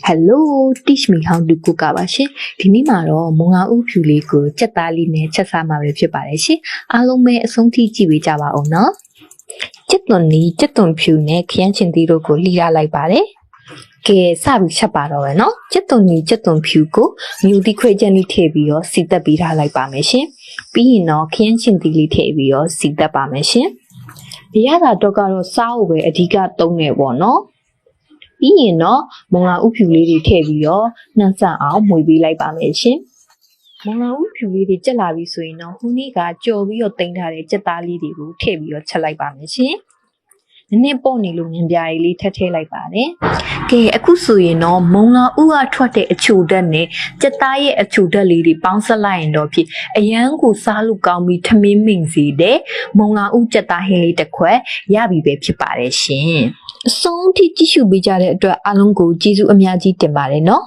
Hello, teach me how to cook ပါရှင်ဒီနေ့မှာတော့မုံငါဥဖြူလေးကိုစက်သားလေးနဲ့ချက်စားမှာပဲဖြစ်ပါတယ်ရှင်အားလုံးပဲအဆုံးထိကြည့်ပေးကြပါဦးနော်စက်သွန်ဖြူနဲ့ခရမ်းချင်သီးတို့ကိုလှီရလိုက်ပါတယ်ကဲစပြီးချက်ပါတော့ပဲနော်စက်သွန်ဖြူကိုမြူသီးခွဲချက်လေးထည့်ပြီးတော့စီတက်ပြီးထားလိုက်ပါမယ်ရှင်ပြီးရင်တော့ခရမ်းချင်သီးလေးထည့်ပြီးတော့စီတက်ပါမယ်ရှင်ဒီရတာတော့ကတော့စားဖို့ပဲအဓိကသုံးနေပေါ့နော်ပြီးရင်တော့မုံလာဥဖြူလေးတွေထည့်ပြီးတော့နှံ့စပ်အောင်မှွေပေးလိုက်ပါမယ်ရှင်မုံလာဥဖြူလေးတွေကျက်လာပြီဆိုရင်တော့ဟိုနေ့ကကြော်ပြီးတော့တင်ထားတဲ့ကြက်သားလေးတွေကိုထည့်ပြီးတော့ချက်လိုက်ပါမယ်ရှင်နည်းနည်းပေါ့နေလို့ငင်ပြားလေးလေးထည့်လိုက်ပါတယ်ကဲအခုဆိုရင်တော့မုံလာဥကထွက်တဲ့အချိုဓာတ်နဲ့ကြက်သားရဲ့အချိုဓာတ်လေးတွေပေါင်းစပ်လိုက်ရင်တော့ဖြစ်အရန်ကိုစားလို့ကောင်းပြီးထမင်းမိန်စေတဲ့မုံလာဥကြက်သားဟင်းလေးတစ်ခွက်ရပြီပဲဖြစ်ပါတယ်ရှင်အဆုံးထိကြည့်ရှုပေးကြတဲ့အတွက်အားလုံးကိုကျေးဇူးအများကြီးတင်ပါတယ်နော်